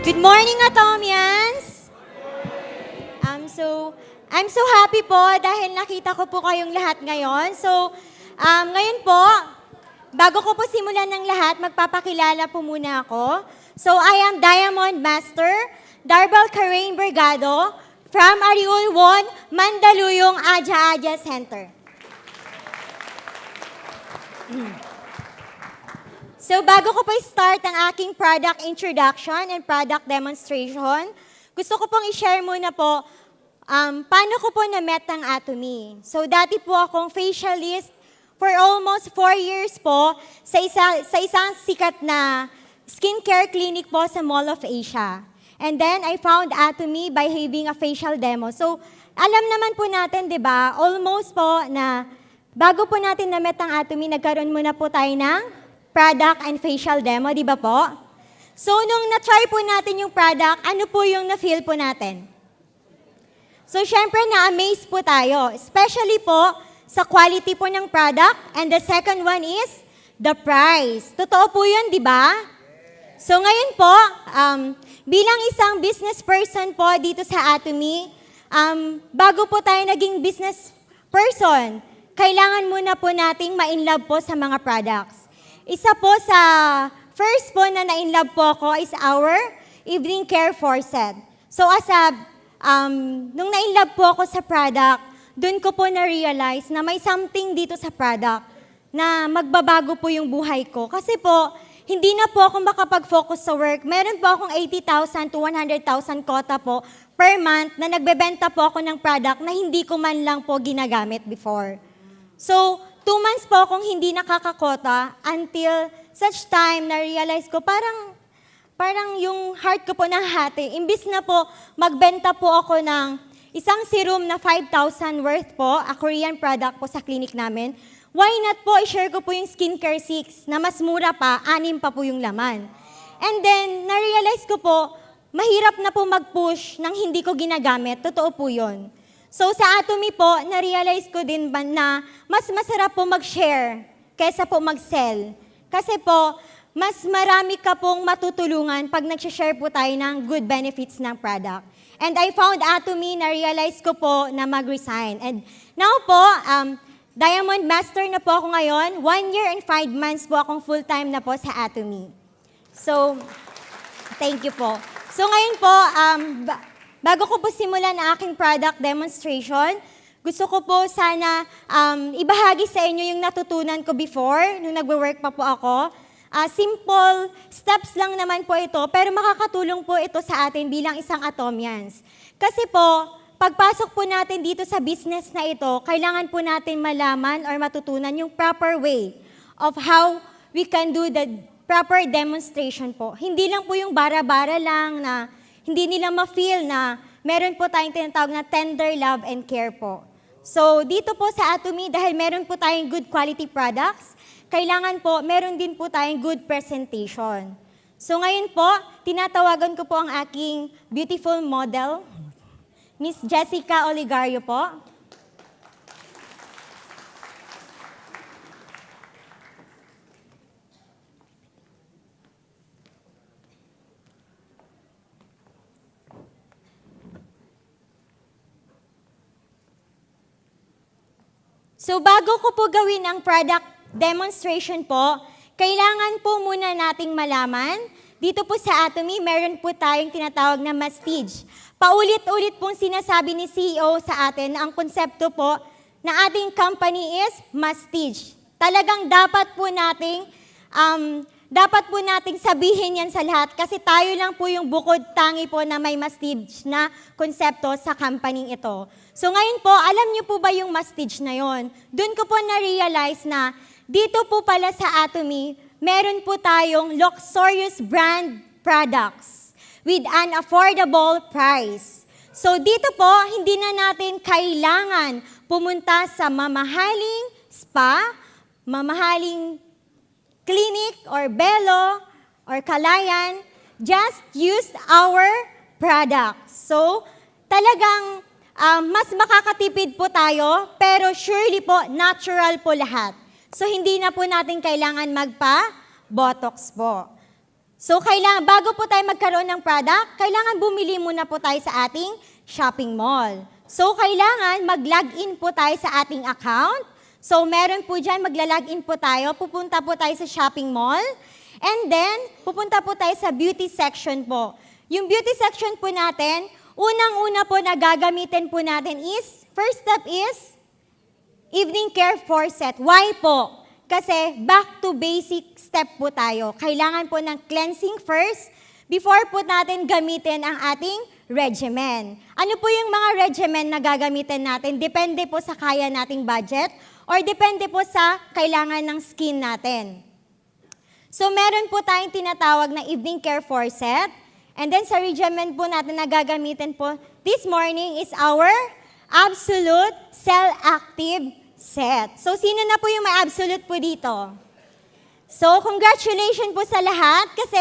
Good morning, Atomians! I'm so happy po dahil nakita ko po kayong lahat ngayon. Ngayon po, bago ko po simulan ng lahat, magpapakilala po muna ako. I am Diamond Master Darbal Karain Bergado from Ariul 1, Mandaluyong, Adya Center. Bago ko po start ang aking product introduction and product demonstration, gusto ko pong i-share muna po paano ko po na-met ang Atomy. Dati po akong facialist for almost 4 years po sa isang sikat na skincare clinic po sa Mall of Asia. And then, I found Atomy by having a facial demo. Alam naman po natin, di ba, almost po na bago po natin na-met ang Atomy, nagkaroon muna po tayo ng product and facial demo, di ba po? Nung na-try po natin yung product, ano po yung na-feel po natin? Syempre, na-amaze po tayo. Especially po sa quality po ng product. And the second one is the price. Totoo po yun, di ba? Ngayon po, bilang isang business person po dito sa Atomy, bago po tayo naging business person, kailangan muna po nating ma-inlove po sa mga products. Isa po sa first po na na-inlove po ako is our evening care faucet. Nung na-inlove po ako sa product, doon ko po na-realize na may something dito sa product na magbabago po yung buhay ko. Kasi po, hindi na po ako makapag-focus sa work. Meron po akong 80,000 to 100,000 quota po per month na nagbebenta po ako ng product na hindi ko man lang po ginagamit before. 2 months po akong hindi nakakakota until such time na realize ko parang yung heart ko po nahati. Imbis na po magbenta po ako ng isang serum na 5,000 worth po, a Korean product po sa clinic namin, why not po i-share ko po yung Skincare 6 na mas mura pa, 6 pa po yung laman. And then, na-realize ko po, mahirap na po mag-push nang hindi ko ginagamit. Totoo po yun. Sa Atomy po, na-realize ko din ba na mas masarap po mag-share kaysa po mag-sell. Kasi po, mas marami ka pong matutulungan pag nag-share po tayo ng good benefits ng product. And I found Atomy, na-realize ko po na mag-resign. And now po, Diamond Master na po ako ngayon. 1 year and 5 months po akong full-time na po sa Atomy. Thank you po. Ngayon po, bago ko po simulan ang aking product demonstration, gusto ko po sana ibahagi sa inyo yung natutunan ko before, nung nagwo-work pa po ako. Simple steps lang naman po ito, pero makakatulong po ito sa atin bilang isang Atomians. Kasi po, pagpasok po natin dito sa business na ito, kailangan po natin malaman or matutunan yung proper way of how we can do the proper demonstration po. Hindi lang po yung bara-bara lang na hindi nila ma-feel na meron po tayong tinatawag na tender love and care po. Dito po sa Atomy, dahil meron po tayong good quality products, kailangan po, meron din po tayong good presentation. Ngayon po, tinatawagan ko po ang aking beautiful model, Miss Jessica Oligario po. Bago ko po gawin ang product demonstration po, kailangan po muna nating malaman, dito po sa Atomy, meron po tayong tinatawag na mastige. Paulit-ulit pong sinasabi ni CEO sa atin na ang konsepto po na ating company is mastige. Talagang dapat po nating sabihin yan sa lahat kasi tayo lang po yung bukod tangi po na may mastige na konsepto sa company ito. Ngayon po, alam niyo po ba yung mastige na yon? Doon ko po na-realize na dito po pala sa Atomy, meron po tayong luxurious brand products with an affordable price. Dito po, hindi na natin kailangan pumunta sa mamahaling spa, mamahaling clinic or Belo or Kalayan. Just use our products. Talagang mas makakatipid po tayo, pero surely po, natural po lahat. Hindi na po natin kailangan magpa-botox po. So, bago po tayo magkaroon ng product, kailangan bumili muna po tayo sa ating shopping mall. So, kailangan mag-login po tayo sa ating account. So, meron po dyan, magla-login po tayo, pupunta po tayo sa shopping mall, and then, pupunta po tayo sa beauty section po. Yung beauty section po natin, unang-una po na gagamitin po natin is, first step is, evening care set. Why po? Kasi back to basic step po tayo. Kailangan po ng cleansing first before po natin gamitin ang ating regimen. Ano po yung mga regimen na gagamitin natin? Depende po sa kaya nating budget or depende po sa kailangan ng skin natin. So meron po tayong tinatawag na evening care set. And then sa regimen po natin na gagamitin po this morning is our Absolute Cell Active set. So, sino na po yung may absolute po dito? So, congratulations po sa lahat kasi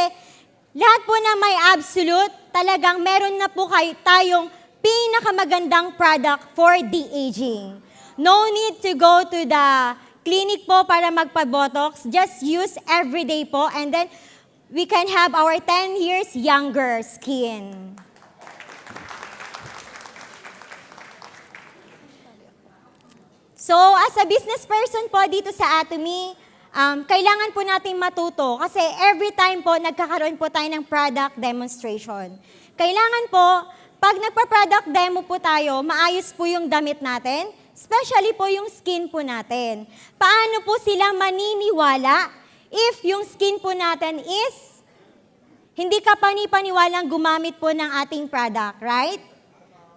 lahat po na may absolute, talagang meron na po tayong pinakamagandang product for de-aging. No need to go to the clinic po para magpa-botox. Just use everyday po and then we can have our 10 years younger skin. So, as a business person po dito sa Atomy, kailangan po nating matuto kasi every time po nagkakaroon po tayo ng product demonstration. Kailangan po, pag nagpa-product demo po tayo, maayos po yung damit natin, especially po yung skin po natin. Paano po sila maniniwala if yung skin po natin is hindi ka panipaniwalang gumamit po ng ating product, right?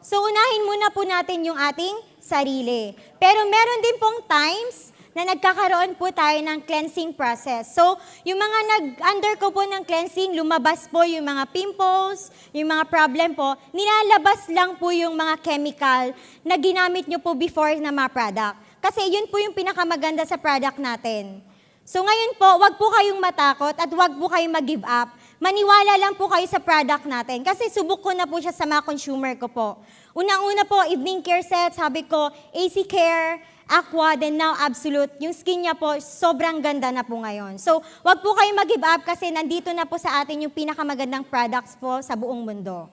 So, unahin muna po natin yung ating sarili. Pero meron din pong times na nagkakaroon po tayo ng cleansing process. So, yung mga nag-undergo po ng cleansing, lumabas po yung mga pimples, yung mga problem po, nilalabas lang po yung mga chemical na ginamit nyo po before na mga product. Kasi yun po yung pinakamaganda sa product natin. So, ngayon po, wag po kayong matakot at wag po kayong mag-give up. Maniwala lang po kayo sa product natin. Kasi subok ko na po siya sa mga consumer ko po. Unang-una po, evening care set, sabi ko, AC Care, Aqua, then now Absolute. Yung skin niya po, sobrang ganda na po ngayon. So, wag po kayong mag-give up kasi nandito na po sa atin yung pinakamagandang products po sa buong mundo.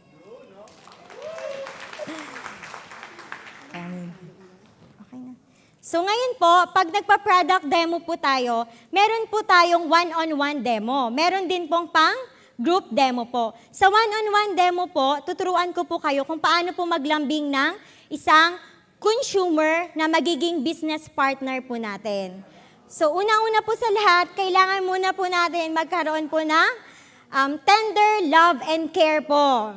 Okay na. So ngayon po, pag nagpa-product demo po tayo, meron po tayong one-on-one demo. Meron din pong group demo po. Sa one-on-one demo po, tuturuan ko po kayo kung paano po maglambing ng isang consumer na magiging business partner po natin. So una-una po sa lahat, kailangan muna po natin magkaroon po ng tender love and care po.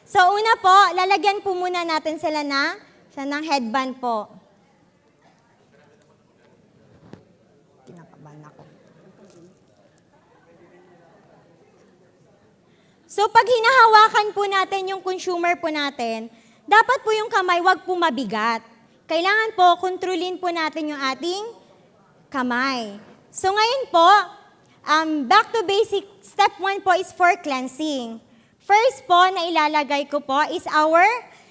So una po, lalagyan po muna natin sila ng headband po. So pag hinahawakan po natin yung consumer po natin, dapat po yung kamay wag po mabigat. Kailangan po kontrolin po natin yung ating kamay. So ngayon po, back to basic, step 1 po is for cleansing. First po na ilalagay ko po is our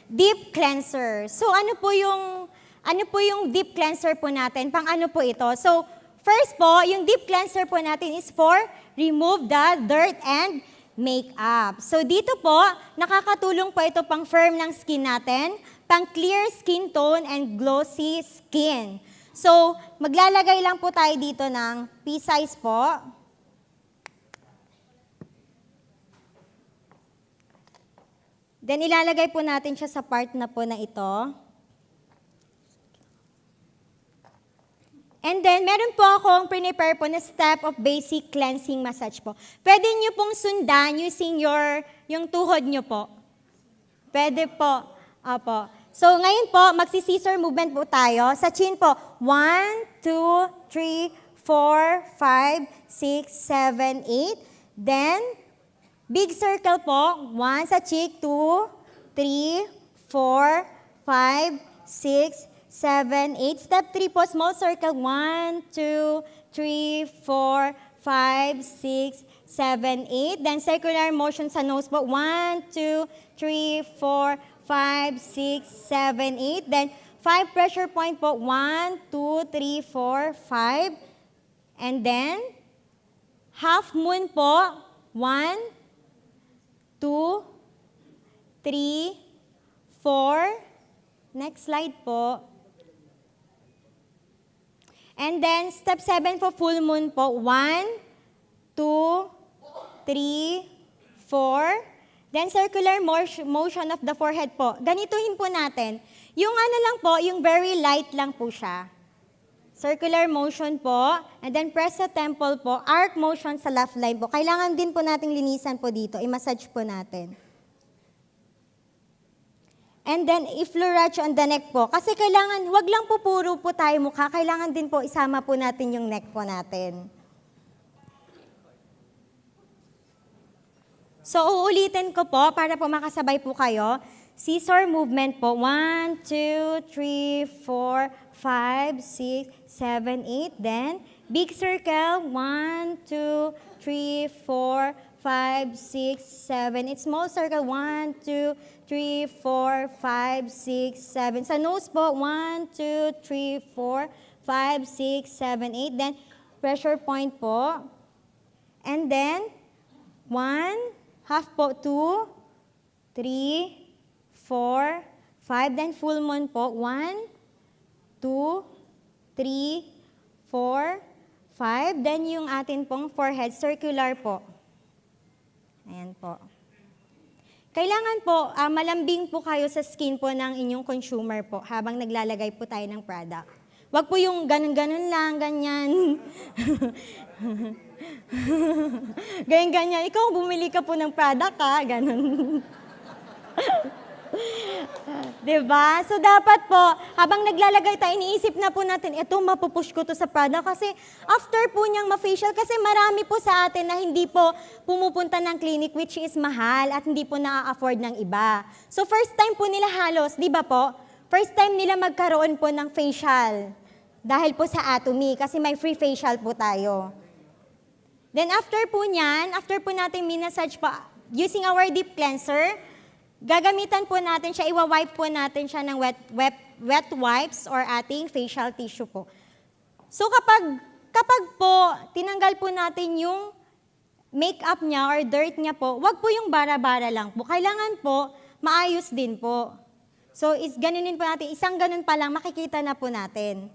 deep cleanser. So ano po yung deep cleanser po natin? Pang ano po ito? So first po, yung deep cleanser po natin is for remove the dirt and makeup. So dito po, nakakatulong po ito pang firm ng skin natin, pang clear skin tone and glossy skin. So maglalagay lang po tayo dito ng pea-size po. Then ilalagay po natin siya sa part na po na ito. And then, meron po akong prepare po na step of basic cleansing massage po. Pwede nyo pong sundan using yung tuhod nyo po. Pwede po. Opo. So, ngayon po, magsi-scissor movement po tayo. Sa chin po, 1, 2, 3, 4, 5, 6, 7, 8. Then, big circle po. 1 sa cheek, 2, 3, 4, 5, 6, 7, 8. Step 3 po, small circle. 1, 2, 3, 4, 5, 6, 7, 8. Then circular motion sa nose po. 1, 2, 3, 4, 5, 6, 7, 8. Then 5 pressure point po. 1, 2, 3, 4, 5. And then Half moon po, 1, 2, 3, 4. Next slide po. And then, step 7 po, full moon po. 1, 2, 3, 4. Then, circular motion of the forehead po. Ganituhin po natin. Yung ano lang po, yung very light lang po siya. Circular motion po. And then, press sa temple po. Arc motion sa left line po. Kailangan din po nating linisan po dito. I-massage po natin. And then, i-fleurage on the neck po. Kasi kailangan, wag lang po puro po tayo mukha. Kailangan din po isama po natin yung neck po natin. So, uulitin ko po para po makasabay po kayo. Scissor movement po. 1, 2, 3, 4, 5, 6, 7, 8. Then, big circle. 1, 2, 3, 4, 5, 6, 7. It's small circle. 1, 2, 3, 4, 5, 6, 7. Sa nose po, 1, 2, 3, 4, 5, 6, 7, 8. Then, pressure point po. And then, 1, half po, 2, 3, 4, 5. Then, full moon po. 1, 2, 3, 4, 5. Then, yung atin pong forehead, circular po. Ayan po. Kailangan po, malambing po kayo sa skin po ng inyong consumer po habang naglalagay po tayo ng product. Huwag po yung ganun-ganun lang, ganyan. Ganyan-ganyan. Ikaw, bumili ka po ng product, ha? Ganun. Diba? So, dapat po, habang naglalagay tayo, iniisip na po natin, eto, mapupush ko to sa product. Kasi, after po niyang ma-facial, kasi marami po sa atin na hindi po pumupunta ng clinic, which is mahal, at hindi po na-afford ng iba. So, first time po nila halos, di ba po? First time nila magkaroon po ng facial. Dahil po sa Atomy, kasi may free facial po tayo. Then, after po niyan, after po natin minasage pa, using our deep cleanser, gagamitan po natin siya, iwa-wipe po natin siya ng wet wipes or ating facial tissue po. So kapag po tinanggal po natin yung makeup niya or dirt niya po, wag po yung bara-bara lang po. Kailangan po maayos din po. So ganunin po natin, isang ganun pa lang makikita na po natin.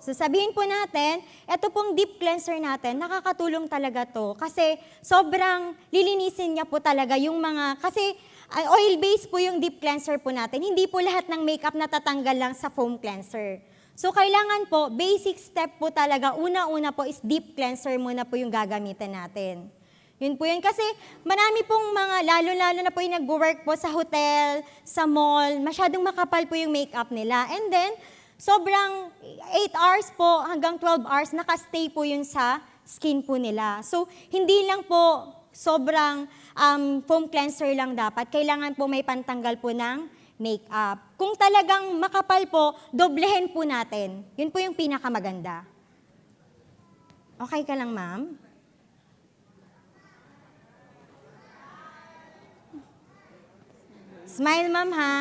So sabihin po natin, ito pong deep cleanser natin, nakakatulong talaga to kasi sobrang lilinisin niya po talaga yung mga, kasi oil-based po yung deep cleanser po natin. Hindi po lahat ng makeup natatanggal lang sa foam cleanser. So kailangan po, basic step po talaga, una-una po is deep cleanser muna po yung gagamitin natin. Yun po yun. Kasi marami pong mga, lalo-lalo na po yung nag-work po sa hotel, sa mall, masyadong makapal po yung makeup nila. And then, sobrang 8 hours po hanggang 12 hours, nakastay po yun sa skin po nila. So, hindi lang po sobrang foam cleanser lang dapat. Kailangan po may pantanggal po ng makeup. Kung talagang makapal po, doblehin po natin. Yun po yung pinakamaganda. Okay ka lang, ma'am? Smile, ma'am, ha?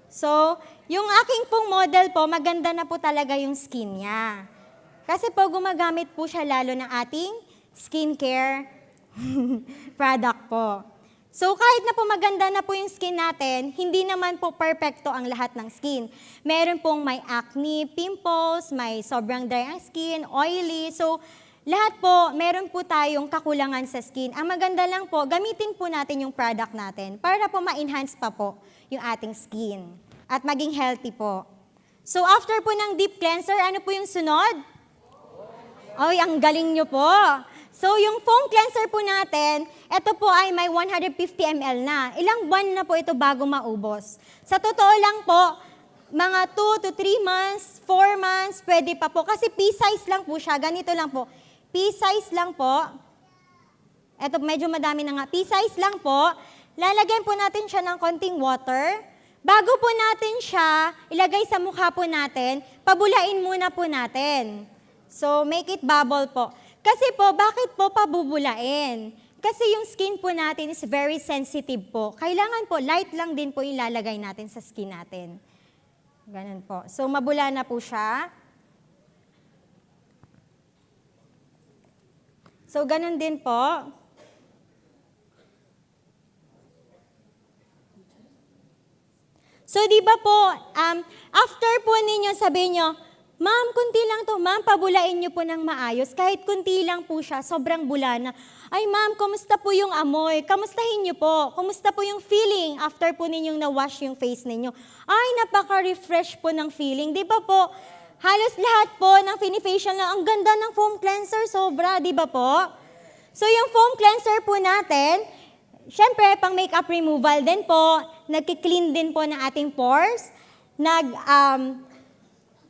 So, yung aking pong model po, maganda na po talaga yung skin niya. Kasi po, gumagamit po siya lalo ng ating skincare product po. So, kahit na po maganda na po yung skin natin, hindi naman po perfecto ang lahat ng skin. Meron pong may acne, pimples, may sobrang dry ang skin, oily. So, lahat po, meron po tayong kakulangan sa skin. Ang maganda lang po, gamitin po natin yung product natin para po ma-enhance pa po yung ating skin at maging healthy po. So, after po ng deep cleanser, ano po yung sunod? Ay, ang galing nyo po. So, yung foam cleanser po natin, ito po ay may 150 ml na. Ilang buwan na po ito bago maubos. Sa totoo lang po, mga 2 to 3 months, 4 months, pwede pa po. Kasi pea-size lang po siya. Ganito lang po. Pea-size lang po. Ito, medyo madami na nga. Pea-size lang po. Lalagyan po natin siya ng konting water. Bago po natin siya ilagay sa mukha po natin, pabulain muna po natin. So, make it bubble po. Kasi po, bakit po pabubulain? Kasi yung skin po natin is very sensitive po. Kailangan po, light lang din po ilalagay natin sa skin natin. Ganun po. So, mabula na po siya. So, ganun din po. So, di ba po, after po ninyo sabihin nyo, ma'am, kunti lang to, ma'am, pabulain nyo po ng maayos. Kahit kunti lang po siya, sobrang bula na. Ay, ma'am, kumusta po yung amoy? Kamustahin nyo po? Kumusta po yung feeling after po ninyong na-wash yung face ninyo? Ay, napaka-refresh po ng feeling. Di ba po, halos lahat po ng fini-facial na, ang ganda ng foam cleanser, sobra, di ba po? So, yung foam cleanser po natin, syempre, pang makeup removal din po, nagki-clean din po ng ating pores,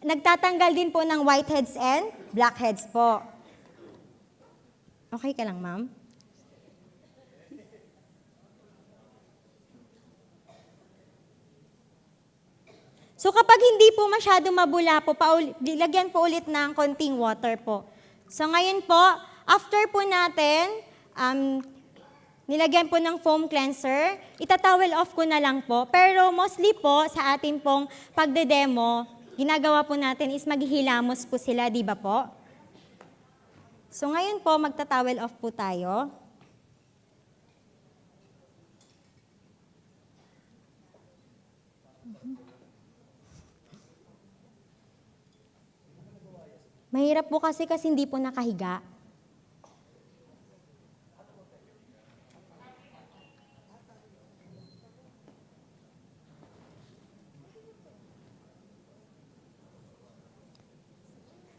nagtatanggal din po ng whiteheads and blackheads po. Okay ka lang, ma'am? So kapag hindi po masyado mabula po, lagyan po ulit ng konting water po. So ngayon po, after po natin, nilagyan po ng foam cleanser, itatowel off ko na lang po. Pero mostly po sa ating pong pagde-demo, ginagawa po natin is maghihilamos po sila, di ba po? So ngayon po, magtatowel off po tayo. Mahirap po kasi hindi po nakahiga.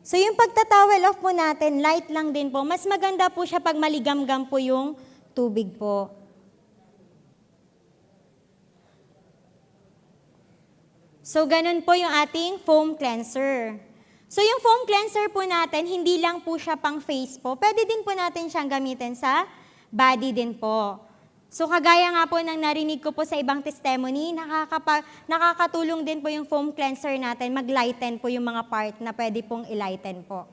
So yung pagtatowel off po natin, light lang din po. Mas maganda po siya pag maligamgam po yung tubig po. So ganun po yung ating foam cleanser. So yung foam cleanser po natin, hindi lang po siya pang face po. Pwede din po natin siyang gamitin sa body din po. So kagaya nga po ng narinig ko po sa ibang testimony, nakakatulong din po yung foam cleanser natin, mag-lighten po yung mga part na pwede pong i-lighten po.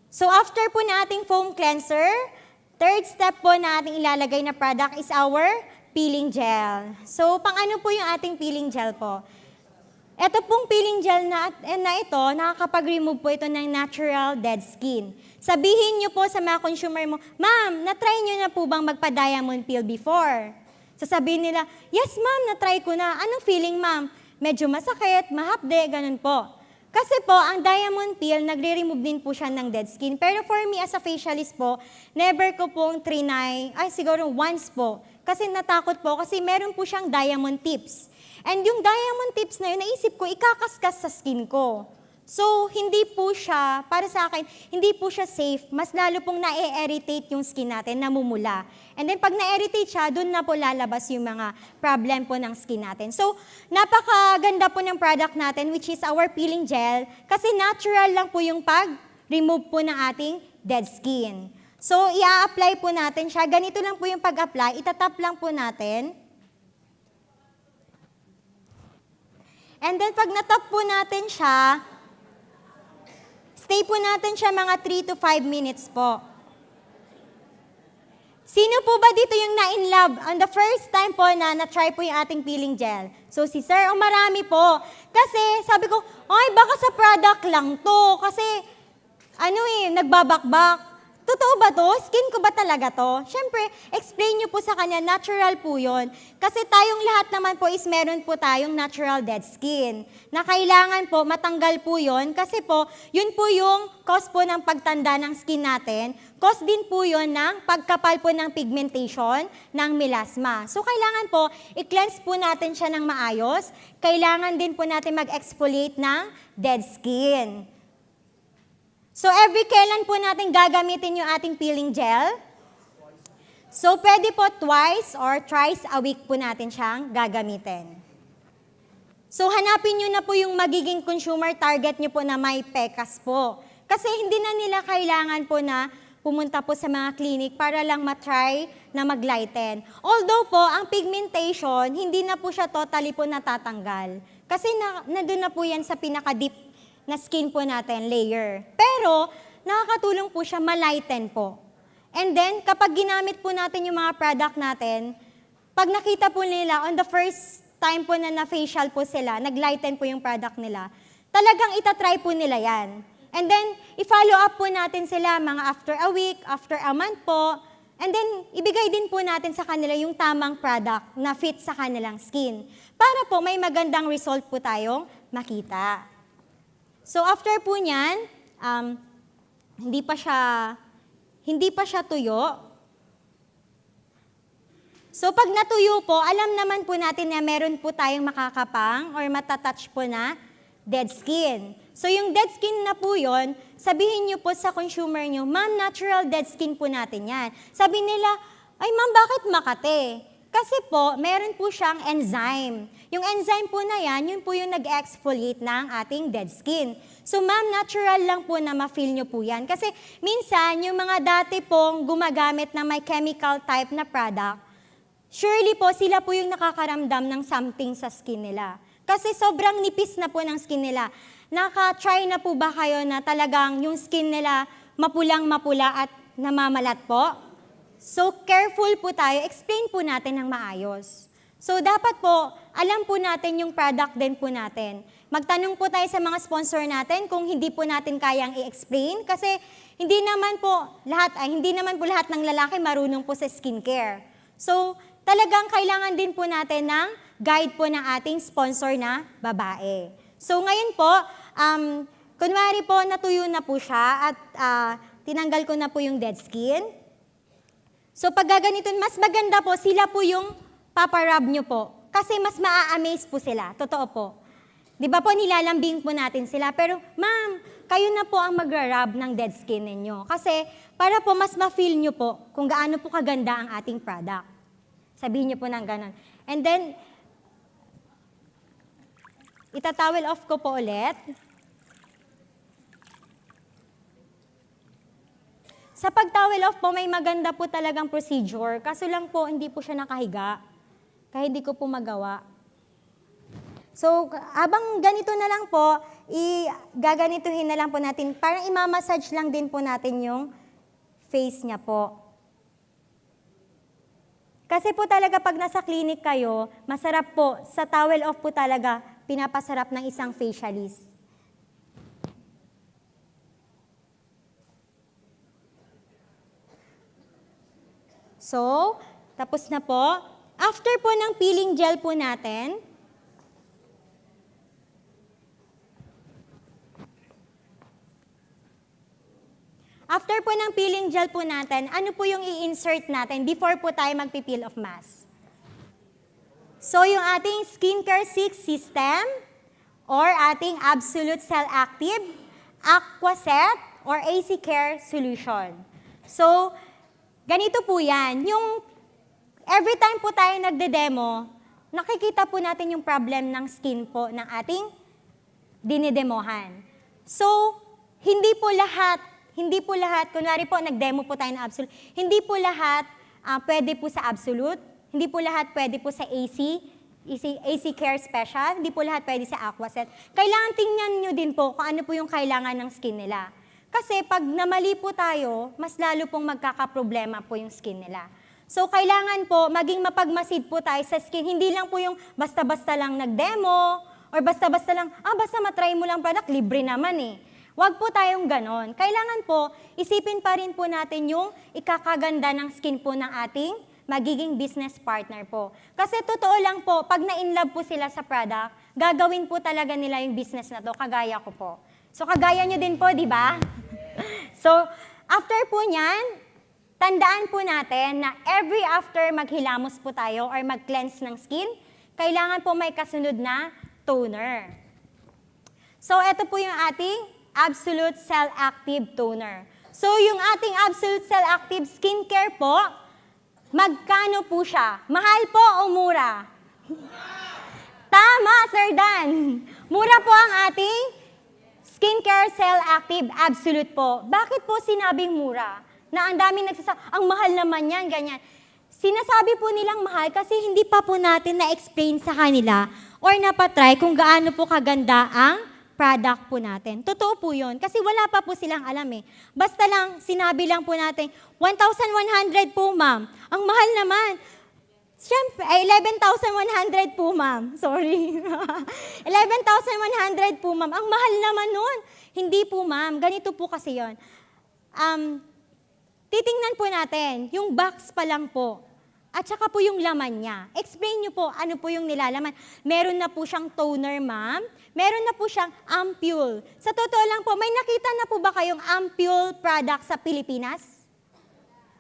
So after po na ating foam cleanser, third step po na ating ilalagay na product is our peeling gel. So pang ano po yung ating peeling gel po? Ito pong peeling gel na ito, nakakapag-remove po ito ng natural dead skin. Sabihin niyo po sa mga consumer mo, ma'am, na-try niyo na po bang magpa-diamond peel before? Sasabihin nila, yes ma'am, na-try ko na. Anong feeling ma'am? Medyo masakit, mahapde, ganun po. Kasi po, ang diamond peel, nagre-remove din po siya ng dead skin. Pero for me as a facialist po, never ko pong trinay, siguro once po. Kasi natakot po, kasi meron po siyang diamond tips. And yung diamond tips na yun, naisip ko, ikakaskas sa skin ko. So, hindi po siya, para sa akin, hindi po siya safe. Mas lalo pong na-irritate yung skin natin, namumula. And then, pag na-irritate siya, dun na po lalabas yung mga problem po ng skin natin. So, napakaganda po ng product natin, which is our peeling gel, kasi natural lang po yung pag-remove po ng ating dead skin. So, i-apply po natin siya. Ganito lang po yung pag-apply. Itatap lang po natin. And then, pag natap po natin siya, stay po natin siya mga 3 to 5 minutes po. Sino po ba dito yung na-in love on the first time po na na-try po yung ating peeling gel? So, si sir, marami po. Kasi, sabi ko, ay, baka sa product lang to. Kasi, nagbabakbak. Totoo ba to? Skin ko ba talaga to? Siyempre, explain nyo po sa kanya, natural po yun. Kasi tayong lahat naman po is meron po tayong natural dead skin. Na kailangan po matanggal po yun kasi po, yun po yung cause po ng pagtanda ng skin natin. Cause din po yun ng pagkapal po ng pigmentation ng melasma. So kailangan po, i-cleanse po natin siya ng maayos. Kailangan din po natin mag-exfoliate ng dead skin. So, every kailan po natin gagamitin yung ating peeling gel? So, pwede po twice or thrice a week po natin siyang gagamitin. So, hanapin nyo na po yung magiging consumer target nyo po na may pekas po. Kasi hindi na nila kailangan po na pumunta po sa mga clinic para lang matry na mag-lighten. Although po, ang pigmentation, hindi na po siya totally po natatanggal. Kasi nandun na po yan sa pinaka-deep na skin po natin, layer. Pero, nakakatulong po siya ma-lighten po. And then, kapag ginamit po natin yung mga product natin, pag nakita po nila, on the first time po na na-facial po sila, nag-lighten po yung product nila, talagang itatry po nila yan. And then, i-follow up po natin sila mga after a week, after a month po. And then, ibigay din po natin sa kanila yung tamang product na fit sa kanilang skin. Para po may magandang result po tayong makita. So, after po niyan, hindi pa siya tuyo. So, pag natuyo po, alam naman po natin na meron po tayong makakapang or matatouch po na dead skin. So, yung dead skin na po yun, sabihin niyo po sa consumer niyo, ma'am, natural dead skin po natin yan. Sabi nila, ay ma'am, bakit Makate? Kasi po, meron po siyang enzyme. Yung enzyme po na yan, yun po yung nag-exfoliate ng ating dead skin. So, ma'am, natural lang po na ma-feel nyo po yan. Kasi minsan, yung mga dati pong gumagamit na may chemical type na product, surely po, sila po yung nakakaramdam ng something sa skin nila. Kasi sobrang nipis na po ng skin nila. Naka-try na po ba kayo na talagang yung skin nila mapulang-mapula at namamalat po? So, careful po tayo. Explain po natin ng maayos. So, dapat po, alam po natin yung product din po natin. Magtanong po tayo sa mga sponsor natin kung hindi po natin kayang i-explain. Kasi hindi naman po lahat ng lalaki marunong po sa skincare. So, talagang kailangan din po natin ng guide po ng ating sponsor na babae. So ngayon po, kunwari po natuyo na po siya at tinanggal ko na po yung dead skin. So pag gaganito, mas maganda po, sila po yung paparub nyo po. Kasi mas maa-amaze po sila. Totoo po. Di ba po, nilalambing po natin sila. Pero, ma'am, kayo na po ang magra-rub ng dead skin ninyo. Kasi para po mas ma-feel nyo po kung gaano po kaganda ang ating product. Sabihin nyo po ng ganon. And then, itatowel off ko po ulit. Sa pag-towel off po, may maganda po talagang procedure. Kaso lang po, hindi po siya nakahiga. Kaya hindi ko po magawa. So, habang ganito na lang po, gaganituhin na lang po natin. Parang imamassage lang din po natin yung face niya po. Kasi po talaga pag nasa clinic kayo, masarap po, sa towel off po talaga, pinapasarap ng isang facialist. So, tapos na po. After po ng peeling gel po natin, ano po yung i-insert natin before po tayo magpipeel of mask? So, yung ating Skincare 6 system or ating Absolute Cell Active, Aquaset, or AC Care Solution. So, ganito po yan. Yung every time po tayo nagde-demo, nakikita po natin yung problem ng skin po ng ating dinidemohan. So, hindi po lahat, kunwari po, nag-demo po tayo ng Absolute, hindi po lahat pwede po sa Absolute, hindi po lahat pwede po sa AC Care Special, hindi po lahat pwede sa Aquaset. Kailangan tingnan nyo din po kung ano po yung kailangan ng skin nila. Kasi pag namali po tayo, mas lalo pong magkakaproblema po yung skin nila. So, kailangan po maging mapagmasid po tayo sa skin. Hindi lang po yung basta-basta lang nag-demo, or basta-basta lang, basta matry mo lang product, libre naman eh. Huwag po tayong ganon. Kailangan po, isipin pa rin po natin yung ikakaganda ng skin po ng ating magiging business partner po. Kasi totoo lang po, pag na-inlove po sila sa product, gagawin po talaga nila yung business na to, kagaya ko po. So, kagaya nyo din po, di ba? So, after po nyan, tandaan po natin na every after maghilamos po tayo or mag-cleanse ng skin, kailangan po may kasunod na toner. So, ito po yung ating Absolute Cell Active Toner. So, yung ating Absolute Cell Active Skincare po, magkano po siya? Mahal po o mura? Tama, Sir Dan. Mura po ang ating Skincare Cell Active Absolute po. Bakit po sinabing mura? Na ang daming nagsasabi, ang mahal naman yan, ganyan. Sinasabi po nilang mahal kasi hindi pa po natin na-explain sa kanila or napatry kung gaano po kaganda ang product po natin. Totoo po yun. Kasi wala pa po silang alam eh. Basta lang, sinabi lang po natin, 1,100 po, ma'am. Ang mahal naman. Siyempre, 11,100 po, ma'am. Sorry. 11,100 po, ma'am. Ang mahal naman nun. Hindi po, ma'am. Ganito po kasi yon. Titingnan po natin, yung box pa lang po, at saka po yung laman niya. Explain niyo po, ano po yung nilalaman. Meron na po siyang toner, ma'am. Meron na po siyang ampule. Sa totoo lang po, may nakita na po ba kayong ampule product sa Pilipinas?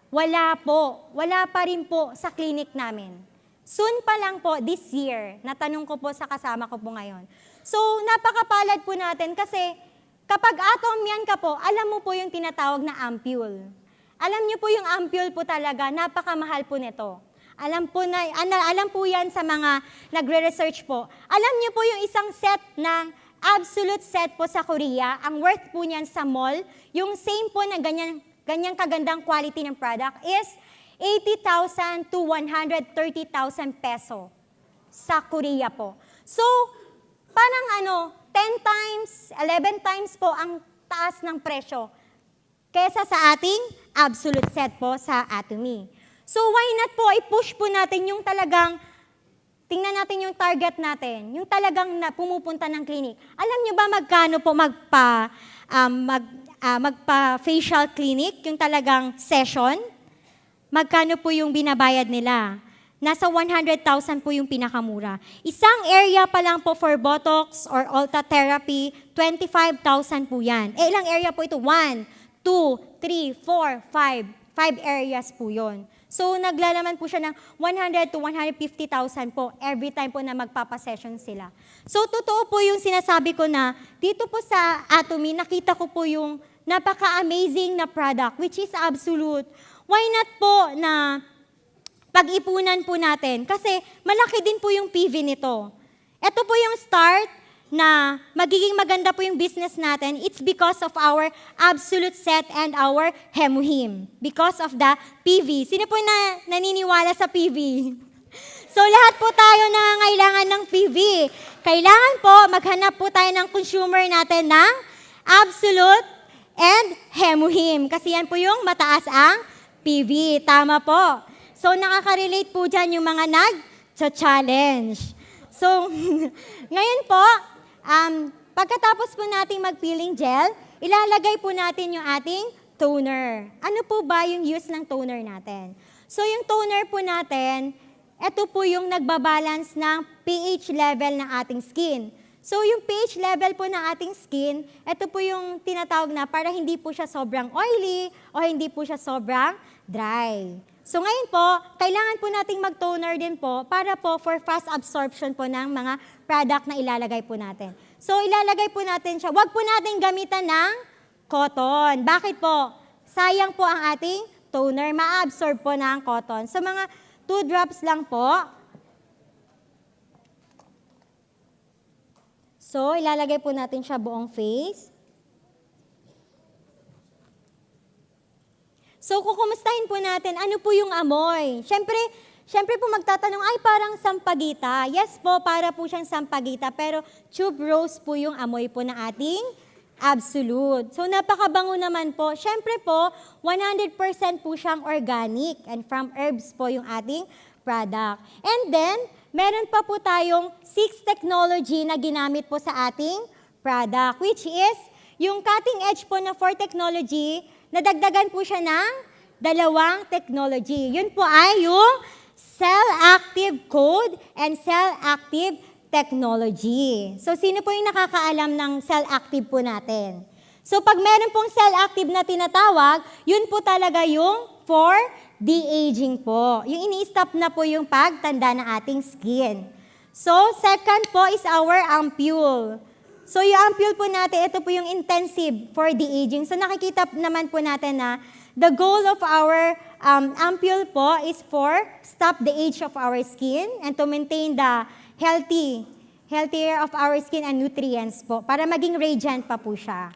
Wala po. Wala pa rin po sa clinic namin. Soon pa lang po, this year, natanong ko po sa kasama ko po ngayon. So, napakapalad po natin kasi kapag atom yan ka po, alam mo po yung tinatawag na ampule. Alam niyo po yung ampule po talaga, napakamahal po nito. Alam po yan sa mga nagre-research po. Alam niyo po yung isang set ng absolute set po sa Korea, ang worth po niyan sa mall, yung same po na ganyang kagandang quality ng product is 80,000 to 130,000 peso sa Korea po. So, parang 10 times, 11 times po ang taas ng presyo kesa sa ating absolute set po sa Atomy. So, why not po, i-push po natin yung talagang, tingnan natin yung target natin, yung talagang pumupunta ng clinic. Alam nyo ba magkano po magpa-facial clinic, yung talagang session? Magkano po yung binabayad nila? Nasa 100,000 po yung pinakamura. Isang area pa lang po for Botox or Ulta therapy, 25,000 po yan. Ilang area po ito? 1, 2, 3, 4, 5. 5 areas po yon. So, naglalaman po siya ng 100 to 150,000 po every time po na magpapasession sila. So, totoo po yung sinasabi ko na dito po sa Atomy, nakita ko po yung napaka-amazing na product, which is Absolute. Why not po na pag-ipunan po natin? Kasi malaki din po yung PV nito. Ito po yung start na magiging maganda po yung business natin. It's because of our Absolute set and our Hemuhim. Because of the PV. Sino po naniniwala sa PV? So lahat po tayo nangangailangan ng PV. Kailangan po maghanap po tayo ng consumer natin ng Absolute and Hemuhim. Kasi yan po yung mataas ang PV. Tama po. So, nakaka-relate po dyan yung mga nag-challenge. So, ngayon po, pagkatapos po nating mag-peeling gel, ilalagay po natin yung ating toner. Ano po ba yung use ng toner natin? So, yung toner po natin, ito po yung nagbabalance ng pH level ng ating skin. So, yung pH level po ng ating skin, ito po yung tinatawag na para hindi po siya sobrang oily o hindi po siya sobrang dry. So, ngayon po, kailangan po nating mag-toner din po para po for fast absorption po ng mga product na ilalagay po natin. So, ilalagay po natin siya. Huwag po natin gamitan ng cotton. Bakit po? Sayang po ang ating toner. Ma-absorb po ng cotton. So, mga 2 drops lang po. So, ilalagay po natin siya buong face. So, kukumustahin po natin, ano po yung amoy? Siyempre po magtatanong, ay parang sampagita. Yes po, para po siyang sampagita, pero tube rose po yung amoy po ng ating Absolute. So, napakabango naman po. Siyempre po, 100% po siyang organic and from herbs po yung ating product. And then, meron pa po tayong 6 technology na ginamit po sa ating product, which is yung cutting edge po na 4 technology, nadagdagan po siya ng 2 technology. Yun po ay yung cell-active code and cell-active technology. So, sino po yung nakakaalam ng cell-active po natin? So, pag meron pong cell-active na tinatawag, yun po talaga yung for de-aging po. Yung ini-stop na po yung pagtanda ng ating skin. So, second po is our ampule. So, yung ampule po natin, ito po yung intensive for de-aging. So, nakikita naman po natin na the goal of our ampule po is for stop the age of our skin and to maintain the healthier of our skin and nutrients po para maging radiant pa po siya.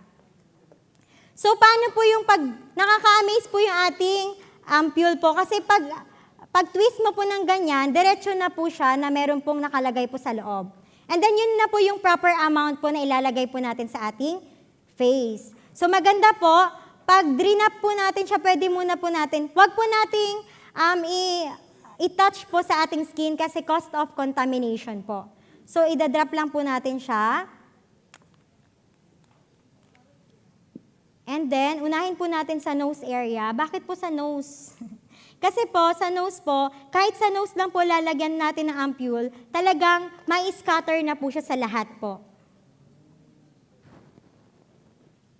So, paano po yung nakaka-amaze po yung ating ampule po? Kasi pag twist mo po ng ganyan, diretso na po siya na meron pong nakalagay po sa loob. And then, yun na po yung proper amount po na ilalagay po natin sa ating face. So, maganda po, pag drain up po natin siya, pwede muna po natin, wag po nating i-touch po sa ating skin kasi cost of contamination po. So, idadrop lang po natin siya. And then, unahin po natin sa nose area. Bakit po sa nose? Kasi po, sa nose po, kahit sa nose lang po lalagyan natin ng ampule, talagang mai-scatter na po siya sa lahat po.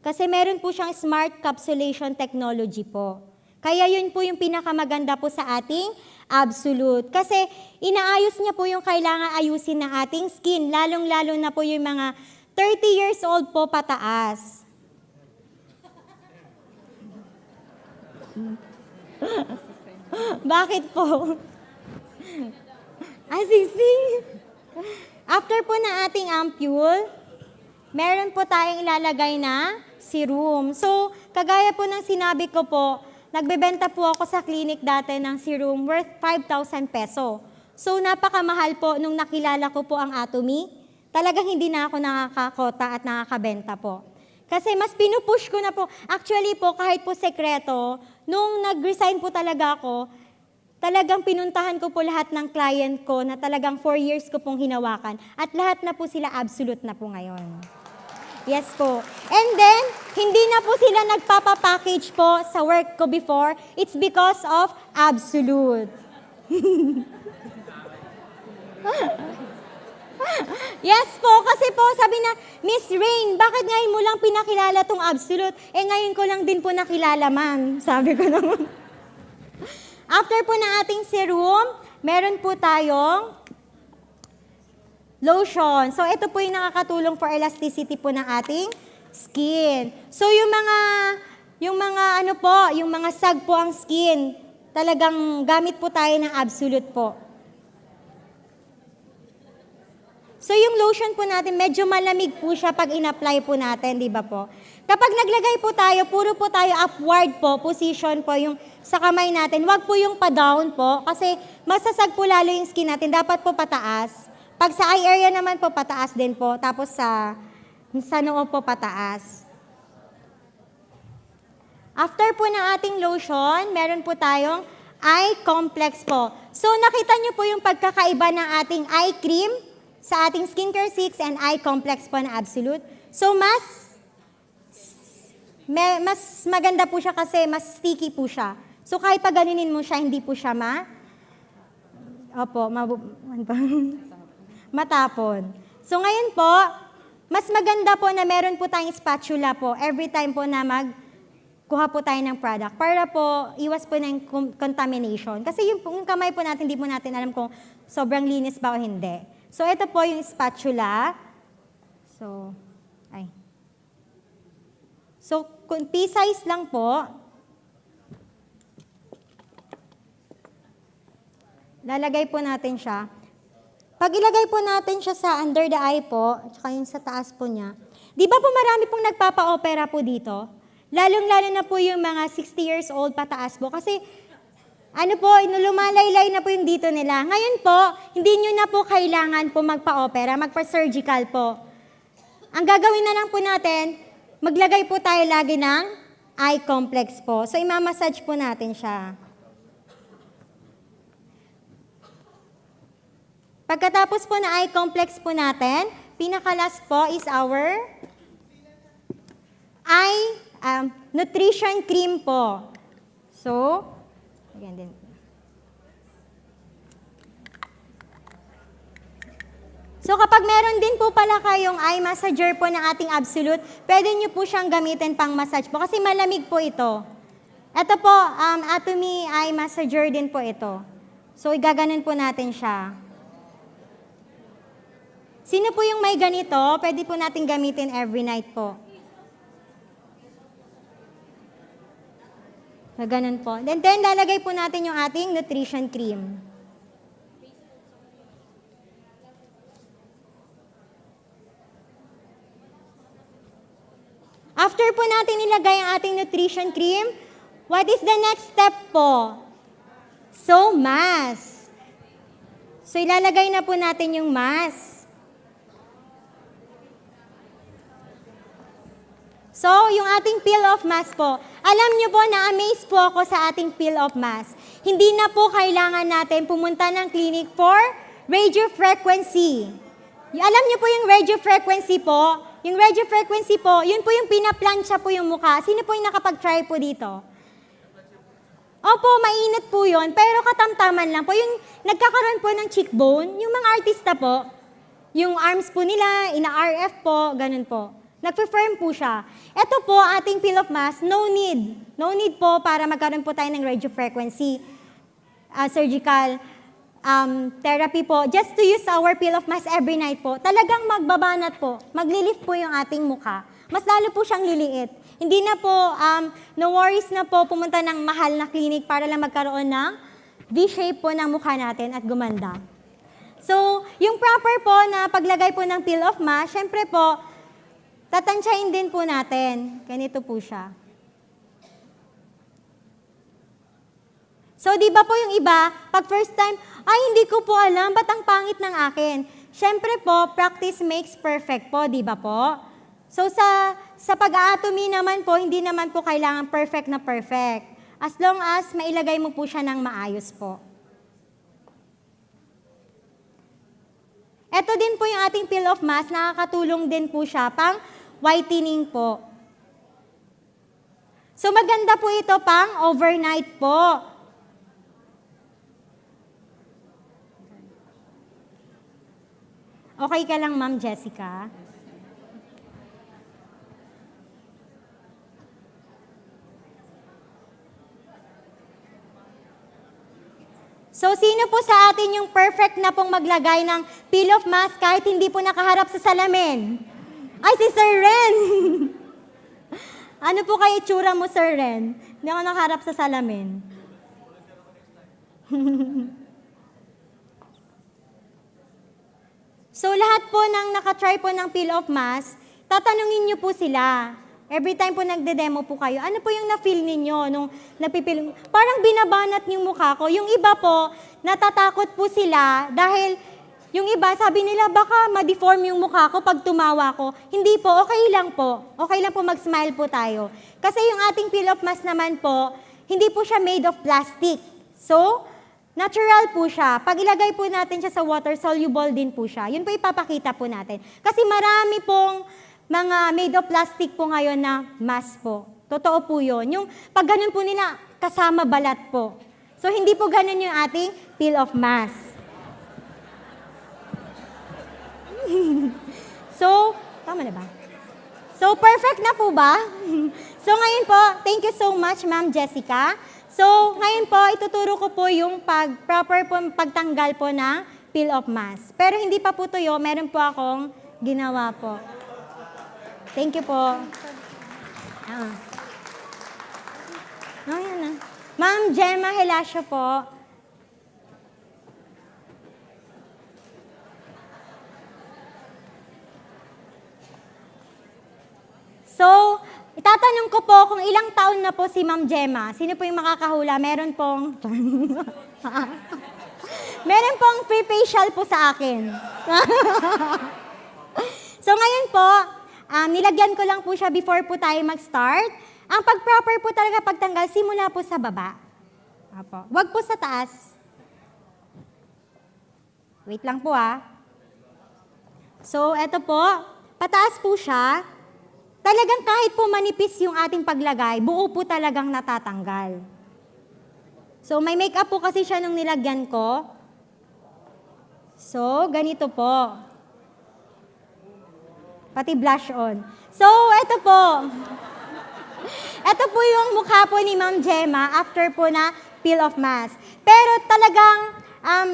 Kasi meron po siyang smart capsulation technology po. Kaya yun po yung pinakamaganda po sa ating Absolute. Kasi inaayos niya po yung kailangan ayusin ng ating skin, lalong-lalo na po yung mga 30 years old po pataas. Bakit po? Sisi. After po ng ating ampule, meron po tayong ilalagay na serum. So, kagaya po ng sinabi ko po, nagbebenta po ako sa clinic dati ng serum worth 5,000 peso. So, napakamahal po nung nakilala ko po ang Atomy. Talagang hindi na ako nakakakota at nakakabenta po. Kasi mas pinupush ko na po. Actually po, kahit po sekreto, nung nag-resign po talaga ako, talagang pinuntahan ko po lahat ng client ko na talagang 4 years ko pong hinawakan. At lahat na po sila Absolute na po ngayon. Yes po. And then, hindi na po sila nagpapapackage po sa work ko before. It's because of Absolute. Yes po, kasi po sabi na, Miss Rain, bakit ngayon mo lang pinakilala tong Absolute? Ngayon ko lang din po nakilala, ma'am. Sabi ko naman. After po ng ating serum, meron po tayong lotion. So, ito po yung nakakatulong for elasticity po ng ating skin. So, yung mga sag po ang skin, talagang gamit po tayo ng Absolute po. So, yung lotion po natin, medyo malamig po siya pag in-apply po natin, di ba po? Kapag naglagay po tayo, puro po tayo upward po, position po yung sa kamay natin. Huwag po yung pa-down po, kasi masasag po lalo yung skin natin. Dapat po pataas. Pag sa eye area naman po, pataas din po. Tapos sa noo po, pataas. After po ng ating lotion, meron po tayong eye complex po. So, nakita niyo po yung pagkakaiba ng ating eye cream sa ating Skincare 6 and eye complex po na Absolute. So, mas maganda po siya kasi mas sticky po siya. So, kahit pag ganinin mo siya, hindi po siya matapon. So, ngayon po, mas maganda po na meron po tayong spatula po every time po na magkuha po tayo ng product para po iwas po ng contamination. Kasi yung kamay po natin, hindi po natin alam kung sobrang linis ba o hindi. So, ito po yung spatula. So, pea-size lang po. Lalagay po natin siya. Pag ilagay po natin siya sa under the eye po, at saka yung sa taas po niya, di ba po marami pong nagpapa-opera po dito? Lalong-lalo na po yung mga 60 years old pataas po. Kasi, lumalaylay na po yung dito nila. Ngayon po, hindi nyo na po kailangan po magpa-opera, magpa-surgical po. Ang gagawin na lang po natin, maglagay po tayo lagi ng eye complex po. So, imamassage po natin siya. Pagkatapos po na eye complex po natin, pinaka-last po is our eye nutrition cream po. So, ayan din. So, kapag meron din po pala kayong eye massager po ng ating Absolute, pwede nyo po siyang gamitin pang massage po kasi malamig po ito. Ito po, Atomy eye massager din po ito. So, igaganon po natin siya. Sino po yung may ganito? Pwede po natin gamitin every night po. So, ganun po. Then, lalagay po natin yung ating nutrition cream. After po natin ilagay ang ating nutrition cream, what is the next step po? So, mask. So, ilalagay na po natin yung mask. So, yung ating peel-off mask po. Alam nyo po, na-amaze po ako sa ating peel-off mask. Hindi na po kailangan natin pumunta ng clinic for radiofrequency. Alam nyo po yung radiofrequency po, yung radio frequency po, yun po yung pinaplansya po yung mukha. Sino po yung nakapag-try po dito? Opo, mainit po yun, pero katamtaman lang po. Yung nagkakaroon po ng cheekbone, yung mga artista po, yung arms po nila, ina-RF po, ganun po. Nag-firm po siya. Ito po, ating peel of mask, no need. No need po para magkaroon po tayo ng radio frequency surgical therapy po. Just to use our peel of mask every night po. Talagang magbabanat po. Maglilift po yung ating mukha. Mas lalo po siyang liliit. Hindi na po, no worries na po pumunta ng mahal na clinic para lang magkaroon ng V-shape po ng mukha natin at gumanda. So, yung proper po na paglagay po ng peel of mask, syempre po, tatansyahin din po natin. Ganito po siya. So, di ba po yung iba, pag first time, ay, hindi ko po alam, ba't ang pangit ng akin? Siyempre po, practice makes perfect po, di ba po? So, sa pag-aatomy naman po, hindi naman po kailangan perfect na perfect. As long as mailagay mo po siya ng maayos po. Ito din po yung ating peel of mask, nakakatulong din po siya pang whitening po. So maganda po ito pang overnight po. Okay ka lang, Ma'am Jessica? So, sino po sa atin yung perfect na pong maglagay ng peel of mask kahit hindi po nakaharap sa salamin? Ay, si Sir Ren! Ano po kayo itsura mo, Sir Ren? Hindi ako nakaharap sa salamin. So, lahat po ng nakatry po ng peel of mask, tatanungin niyo po sila. Every time po nagde-demo po kayo, ano po yung na-feel ninyo nung napipil? Parang binabanat yung mukha ko. Yung iba po, natatakot po sila dahil yung iba, sabi nila, baka ma-deform yung mukha ko pag tumawa ko. Hindi po, okay lang po. Okay lang po mag-smile po tayo. Kasi yung ating peel of mask naman po, hindi po siya made of plastic. So, natural po siya. Pag ilagay po natin siya sa water, soluble din po siya. Yun po ipapakita po natin. Kasi marami pong mga made of plastic po ngayon na mask po. Totoo po yun. Yung pag ganun po nila, kasama balat po. So, hindi po ganun yung ating peel of mask. So, tama na ba? So, perfect na po ba? So, ngayon po, thank you so much, Ma'am Jessica. So, ngayon po, ituturo ko po yung proper po pagtanggal po ng peel of mask. Pero hindi pa po tuyo, meron po akong ginawa po. Thank you po. Yan na. Ma'am Gemma Helasio po. So, itatanong ko po kung ilang taon na po si Ma'am Gemma. Sino po yung makakahula? Meron pong... Meron pong free facial po sa akin. So, ngayon po, nilagyan ko lang po siya before po tayo mag-start. Ang pag-proper po talaga pagtanggal, simula po sa baba. Apo. Wag po sa taas. Wait lang po So, eto po, pataas po siya. Talagang kahit po manipis yung ating paglagay, buo po talagang natatanggal. So, may makeup po kasi siya nung nilagyan ko. So, ganito po. Pati blush on. So, eto po. Ito po yung mukha po ni Ma'am Gemma after po na peel of mask. Pero talagang,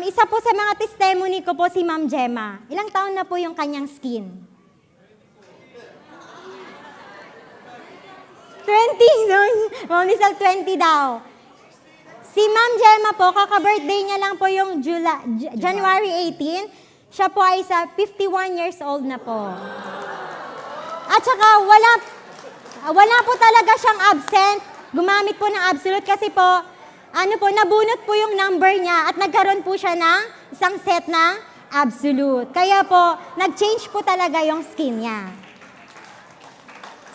isa po sa mga testimony ko po si Ma'am Gemma. Ilang taon na po yung kanyang skin? 20. Ma'am Lizelle, 20 daw. Si Ma'am Gemma po, kaka-birthday niya lang po yung January 18. Siya po ay 51 years old na po. At saka wala po talaga siyang absent. Gumamit po ng absolute kasi po, nabunot po yung number niya at nagkaroon po siya ng isang set ng absolute. Kaya po, nag-change po talaga yung skin niya.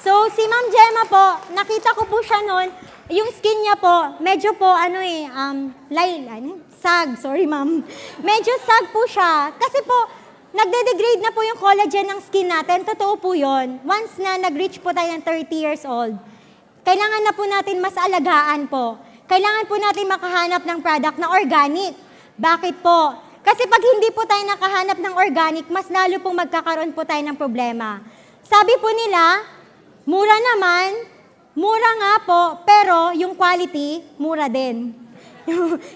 So, si Ma'am Gemma po, nakita ko po siya noon, yung skin niya po, medyo po, sag, sorry ma'am. Medyo sag po siya. Kasi po, nagde-degrade na po yung collagen ng skin natin. Totoo po yun. Once na nag-reach po tayo ng 30 years old, kailangan na po natin mas alagaan po. Kailangan po natin makahanap ng product na organic. Bakit po? Kasi pag hindi po tayo nakahanap ng organic, mas lalo pong magkakaroon po tayo ng problema. Sabi po nila, mura naman, mura nga po, pero yung quality, mura din.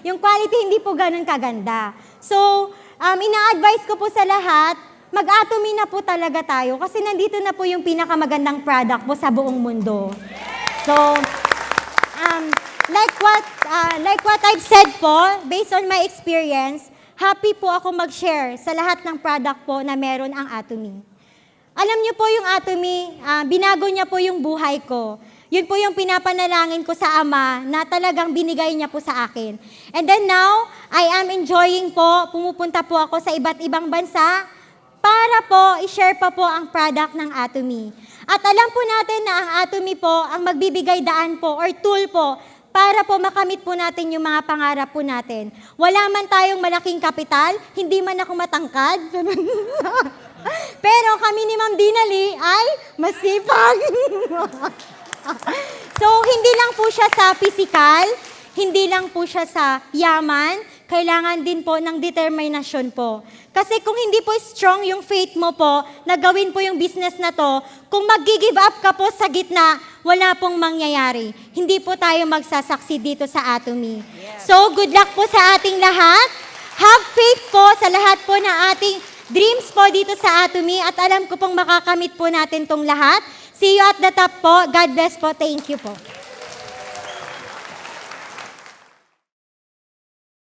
Yung quality hindi po ganun kaganda. So, ina-advise ko po sa lahat, mag-atomy na po talaga tayo kasi nandito na po yung pinakamagandang product po sa buong mundo. So, like what I've said po, based on my experience, happy po ako mag-share sa lahat ng product po na meron ang Atomy. Alam niyo po yung Atomy, binago niya po yung buhay ko. Yun po yung pinapanalangin ko sa Ama na talagang binigay niya po sa akin. And then now, I am enjoying po, pumupunta po ako sa iba't ibang bansa para po i-share pa po ang product ng Atomy. At alam po natin na ang Atomy po ang magbibigay daan po or tool po para po makamit po natin yung mga pangarap po natin. Wala man tayong malaking kapital, hindi man ako matangkad. Pero kami ni Ma'am Dinali ay masipag. So, hindi lang po siya sa physical, hindi lang po siya sa yaman, kailangan din po ng determinasyon po. Kasi kung hindi po strong yung faith mo po, na gawin po yung business na to, kung mag-give up ka po sa gitna, wala pong mangyayari. Hindi po tayo magsasucceed dito sa Atomy. So, good luck po sa ating lahat. Have faith po sa lahat po na ating dreams po dito sa Atomy at alam ko pong makakamit po natin tong lahat. See you at the top po. God bless po. Thank you po.